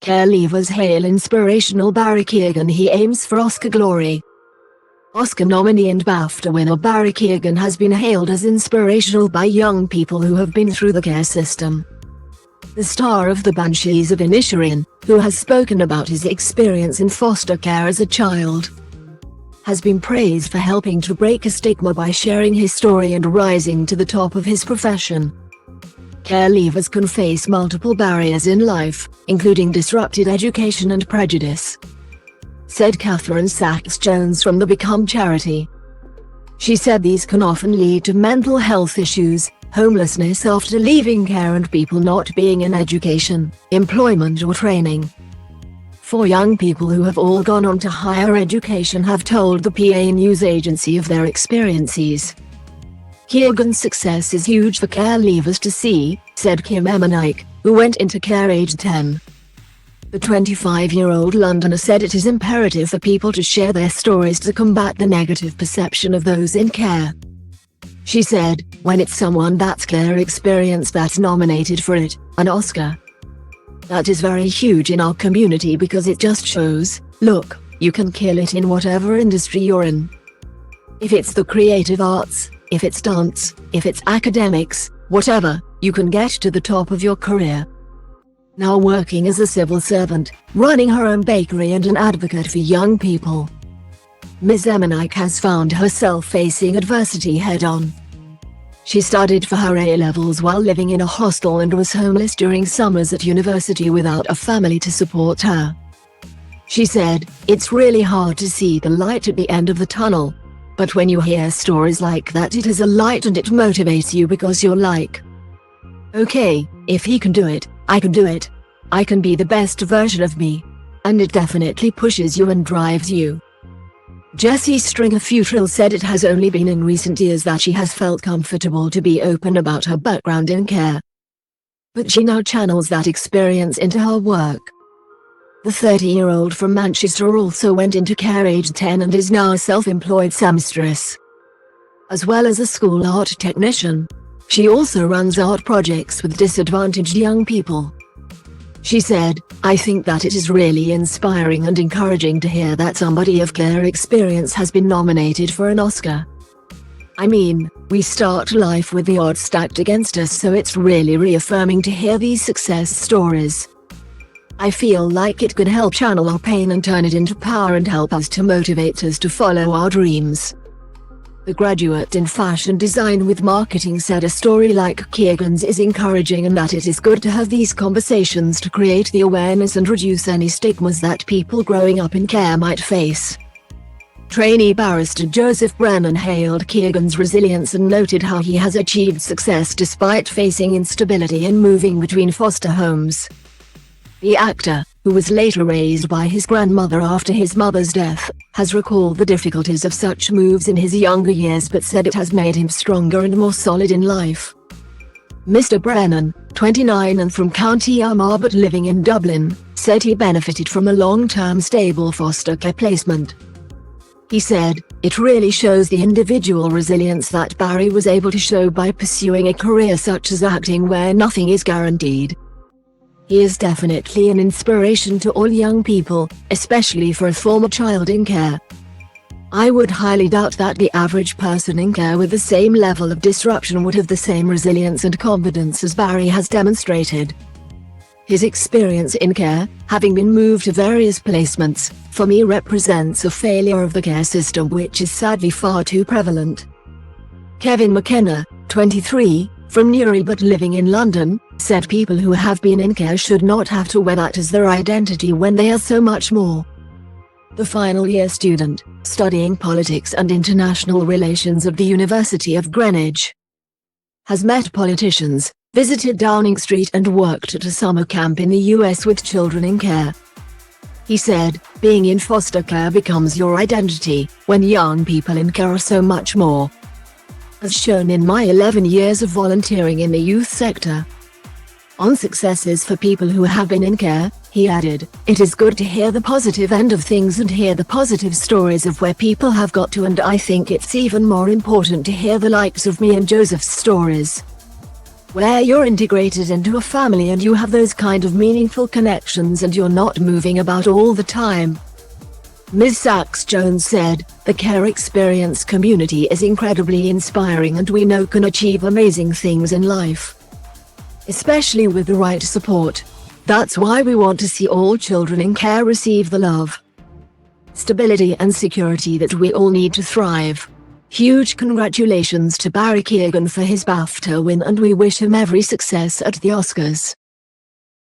Care leavers hail inspirational Barry Keoghan. He aims for Oscar glory. Oscar nominee and BAFTA winner Barry Keoghan has been hailed as inspirational by young people who have been through the care system. The star of the Banshees of Inisherin, who has spoken about his experience in foster care as a child, has been praised for helping to break a stigma by sharing his story and rising to the top of his profession. Care leavers can face multiple barriers in life, including disrupted education and prejudice, said Catherine Sachs-Jones from the Become charity. She said these can often lead to mental health issues, homelessness after leaving care, and people not being in education, employment or training. 4 young people who have all gone on to higher education have told the PA news agency of their experiences. Keoghan's success is huge for care leavers to see, said Kim Emmerich, who went into care aged 10. The 25-year-old Londoner said it is imperative for people to share their stories to combat the negative perception of those in care. She said, when it's someone that's care experience that's nominated for it, an Oscar, that is very huge in our community because it just shows, look, you can kill it in whatever industry you're in. If it's the creative arts, if it's dance, if it's academics, whatever, you can get to the top of your career. Now working as a civil servant, running her own bakery and an advocate for young people, Ms. Emmerich has found herself facing adversity head-on. She studied for her A-levels while living in a hostel and was homeless during summers at university without a family to support her. She said, it's really hard to see the light at the end of the tunnel. But when you hear stories like that, it is a light and it motivates you because you're like, okay, if he can do it, I can do it. I can be the best version of me. And it definitely pushes you and drives you. Jessie Stringer-Futrell said it has only been in recent years that she has felt comfortable to be open about her background in care. But she now channels that experience into her work. The 30-year-old from Manchester also went into care aged 10 and is now a self-employed seamstress, as well as a school art technician. She also runs art projects with disadvantaged young people. She said, I think that it is really inspiring and encouraging to hear that somebody of care experience has been nominated for an Oscar. I mean, we start life with the odds stacked against us, so it's really reaffirming to hear these success stories. I feel like it could help channel our pain and turn it into power and help us to motivate us to follow our dreams. The graduate in fashion design with marketing said a story like Keoghan's is encouraging and that it is good to have these conversations to create the awareness and reduce any stigmas that people growing up in care might face. Trainee barrister Joseph Brennan hailed Keoghan's resilience and noted how he has achieved success despite facing instability and moving between foster homes. The actor, who was later raised by his grandmother after his mother's death, has recalled the difficulties of such moves in his younger years but said it has made him stronger and more solid in life. Mr. Brennan, 29 and from County Armagh but living in Dublin, said he benefited from a long-term stable foster care placement. He said, it really shows the individual resilience that Barry was able to show by pursuing a career such as acting where nothing is guaranteed. He is definitely an inspiration to all young people, especially for a former child in care. I would highly doubt that the average person in care with the same level of disruption would have the same resilience and confidence as Barry has demonstrated. His experience in care, having been moved to various placements, for me represents a failure of the care system which is sadly far too prevalent. Kevin McKenna, 23, from Newry but living in London, said people who have been in care should not have to wear that as their identity when they are so much more. The final year student, studying politics and international relations at the University of Greenwich, has met politicians, visited Downing Street and worked at a summer camp in the US with children in care. He said, being in foster care becomes your identity, when young people in care are so much more. As shown in my 11 years of volunteering in the youth sector. On successes for people who have been in care, he added, it is good to hear the positive end of things and hear the positive stories of where people have got to, and I think it's even more important to hear the likes of me and Joseph's stories. where you're integrated into a family and you have those kind of meaningful connections and you're not moving about all the time. Ms. Sachs-Jones said, "The care experience community is incredibly inspiring and we know can achieve amazing things in life, especially with the right support. That's why we want to see all children in care receive the love, stability and security that we all need to thrive." Huge congratulations to Barry Keoghan for his BAFTA win and we wish him every success at the Oscars.